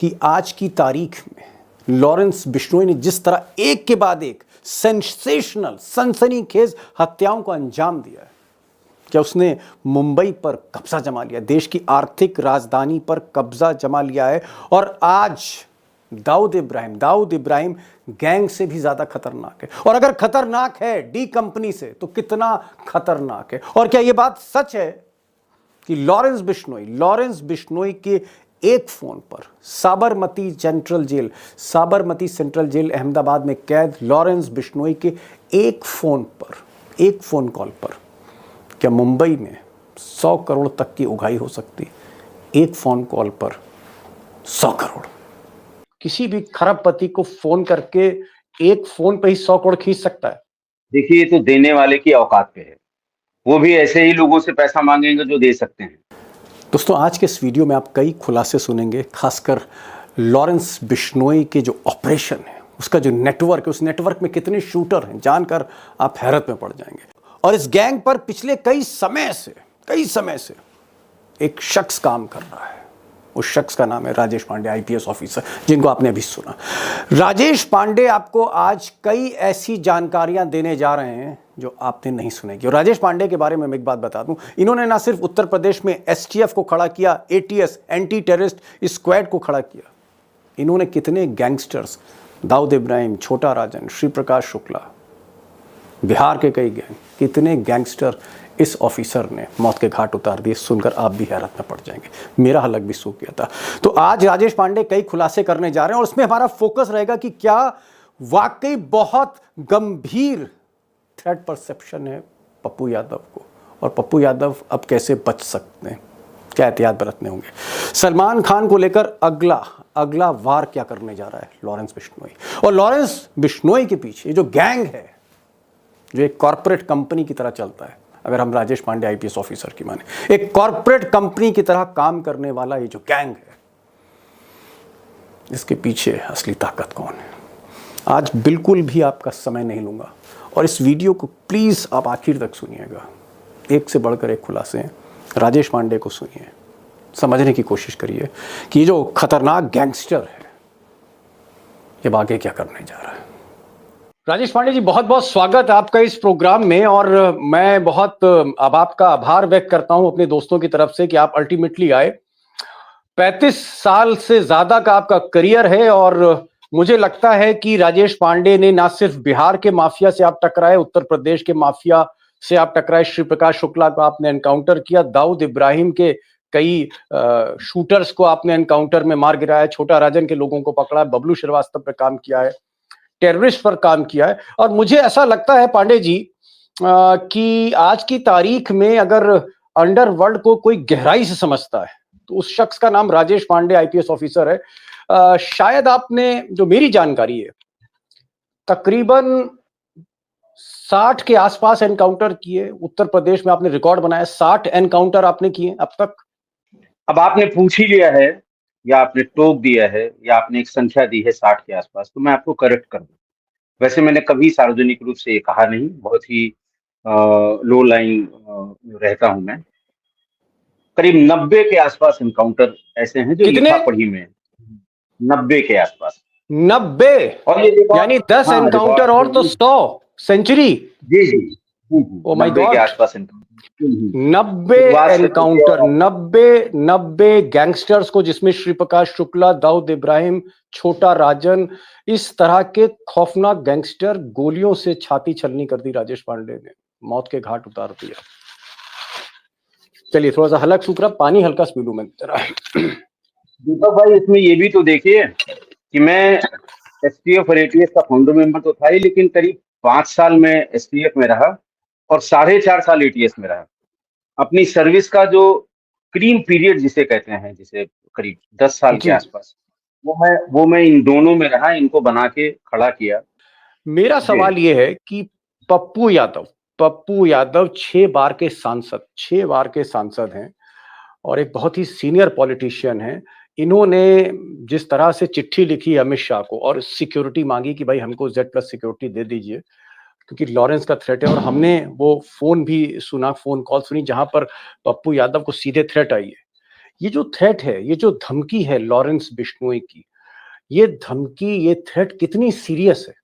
कि आज की तारीख में लॉरेंस बिश्नोई ने जिस तरह एक के बाद एक सेंसेशनल सनसनीखेज हत्याओं को अंजाम दिया है, क्या उसने मुंबई पर कब्जा जमा लिया, देश की आर्थिक राजधानी पर कब्जा जमा लिया है। और आज दाऊद इब्राहिम गैंग से भी ज्यादा खतरनाक है। और अगर खतरनाक है डी कंपनी से, तो कितना खतरनाक है। और क्या यह बात सच है कि लॉरेंस बिश्नोई के एक फोन पर साबरमती सेंट्रल जेल अहमदाबाद में कैद लॉरेंस बिश्नोई के एक फोन कॉल पर क्या मुंबई में 100 करोड़ तक की उगाही हो सकती? एक फोन कॉल पर 100 करोड़। किसी भी खरबपति को फोन करके एक फोन पे ही 100 करोड़ खींच सकता है। देखिए, ये तो देने वाले की औकात पे है। वो भी ऐसे ही लोगों से पैसा मांगेंगे जो दे सकते हैं। दोस्तों, आज के इस वीडियो में आप कई खुलासे सुनेंगे, खासकर लॉरेंस बिश्नोई के जो ऑपरेशन है, उसका जो नेटवर्क है, उस नेटवर्क में कितने शूटर हैं, जानकर आप हैरत में पड़ जाएंगे। और इस गैंग पर पिछले कई समय से एक शख्स काम कर रहा है। उस शख्स का नाम है राजेश पांडे, आईपीएस ऑफिसर, जिनको आपने अभी सुना। राजेश पांडे आपको आज कई ऐसी जानकारियां देने जा रहे हैं जो आपने नहीं सुनेगी। और राजेश पांडे के बारे में मैं एक बात बता दूं, इन्होंने ना सिर्फ उत्तर प्रदेश में एसटीएफ को खड़ा किया, एटीएस एंटी टेररिस्ट स्क्वाड को खड़ा किया, इन्होंने कितने गैंगस्टर्स, दाऊद इब्राहिम, छोटा राजन, श्री प्रकाश शुक्ला, बिहार के कई गैंग, कितने गैंगस्टर इस ऑफिसर ने मौत के घाट उतार दिए, सुनकर आप भी हैरत में पड़ जाएंगे। मेरा हलक भी सूख गया था। तो आज राजेश पांडे कई खुलासे करने जा रहे हैं और उसमें हमारा फोकस रहेगा कि क्या वाकई बहुत गंभीर थ्रेट परसेप्शन है पप्पू यादव को, और पप्पू यादव अब कैसे बच सकते हैं, क्या एहतियात बरतने होंगे। सलमान खान को लेकर अगला वार क्या करने जा रहा है लॉरेंस बिश्नोई। और लॉरेंस बिश्नोई के पीछे जो गैंग है, जो एक कॉर्पोरेट कंपनी की तरह चलता है, अगर हम राजेश पांडे आईपीएस ऑफिसर की माने, एक कॉर्पोरेट कंपनी की तरह काम करने वाला ये जो गैंग है, इसके पीछे असली ताकत कौन है, आज बिल्कुल भी आपका समय नहीं लूंगा और इस वीडियो को प्लीज आप आखिर तक सुनिएगा। एक से बढ़कर एक खुलासे हैं, राजेश पांडे को सुनिए, समझने की कोशिश करिए कि ये जो खतरनाक गैंगस्टर है ये आगे क्या करने जा रहा है। राजेश पांडे जी, बहुत बहुत स्वागत है आपका इस प्रोग्राम में। और मैं बहुत अब आपका आभार व्यक्त करता हूं अपने दोस्तों की तरफ से कि आप अल्टीमेटली आए। 35 साल से ज्यादा का आपका करियर है और मुझे लगता है कि राजेश पांडे ने ना सिर्फ बिहार के माफिया से आप टकराए, उत्तर प्रदेश के माफिया से आप टकराए, श्री प्रकाश शुक्ला को आपने एनकाउंटर किया, दाऊद इब्राहिम के कई शूटर्स को आपने एनकाउंटर में मार गिराया, छोटा राजन के लोगों को पकड़ा, बबलू श्रीवास्तव पे काम किया है, टेररिस्ट पर काम किया है। और मुझे ऐसा लगता है पांडे जी कि आज की तारीख में अगर अंडरवर्ल्ड को कोई गहराई से समझता है तो उस शख्स का नाम राजेश पांडे आईपीएस ऑफिसर है। शायद आपने, जो मेरी जानकारी है, तकरीबन 60 के आसपास एनकाउंटर किए उत्तर प्रदेश में, आपने रिकॉर्ड बनाया, 60 एनकाउंटर आपने किए अब तक। अब आपने पूछ ही लिया है या आपने टोक दिया है या आपने एक संख्या दी है 60 के आसपास, तो मैं आपको करेक्ट कर दूं। वैसे मैंने कभी सार्वजनिक रूप से ये कहा नहीं, बहुत ही लो लाइन रहता हूं मैं। करीब 90 के आसपास एनकाउंटर ऐसे हैं जो लिखा पढ़ी में 90 के आसपास। 90 और ये यानी 10 एनकाउंटर और तो 100 सेंचुरी। जी जी, ओ माय 90 गॉड, के आसपास 90 एनकाउंटर, 90 गैंगस्टर्स को, जिसमें श्री प्रकाश शुक्ला, दाऊद इब्राहिम, छोटा राजन, इस तरह के खौफनाक गैंगस्टर, गोलियों से छाती छलनी कर दी राजेश पांडे ने, मौत के घाट उतार दिया। चलिए थोड़ा सा हलक सूख रहा, पानी हल्का पी लूं मैं जरा। दीपक भाई, इसमें ये भी तो देखिए कि मैं एसटीएफ और एटीएस का फाउंडर मेंबर तो था ही, लेकिन करीब 5 साल में एसटीएफ में रहा और 4.5 साल एटीएस में रहा। अपनी सर्विस का जो क्रीम पीरियड जिसे कहते हैं, जिसे करीब 10 साल के आसपास, वो मैं इन दोनों में रहा, इनको बना के खड़ा किया। मेरा सवाल ये है कि पप्पू यादव 6 बार के सांसद हैं और एक बहुत ही सीनियर पॉलिटिशियन हैं। इन्होंने जिस तरह से चिट्ठी लिखी अमित शाह को और सिक्योरिटी मांगी कि भाई हमको Z+ सिक्योरिटी दे दीजिए क्योंकि लॉरेंस का थ्रेट है, और हमने वो फोन भी सुना, फोन कॉल सुनी जहां पर पप्पू यादव को सीधे थ्रेट आई है। ये जो थ्रेट है, ये जो धमकी है लॉरेंस बिश्नोई की, ये धमकी, ये थ्रेट कितनी सीरियस है?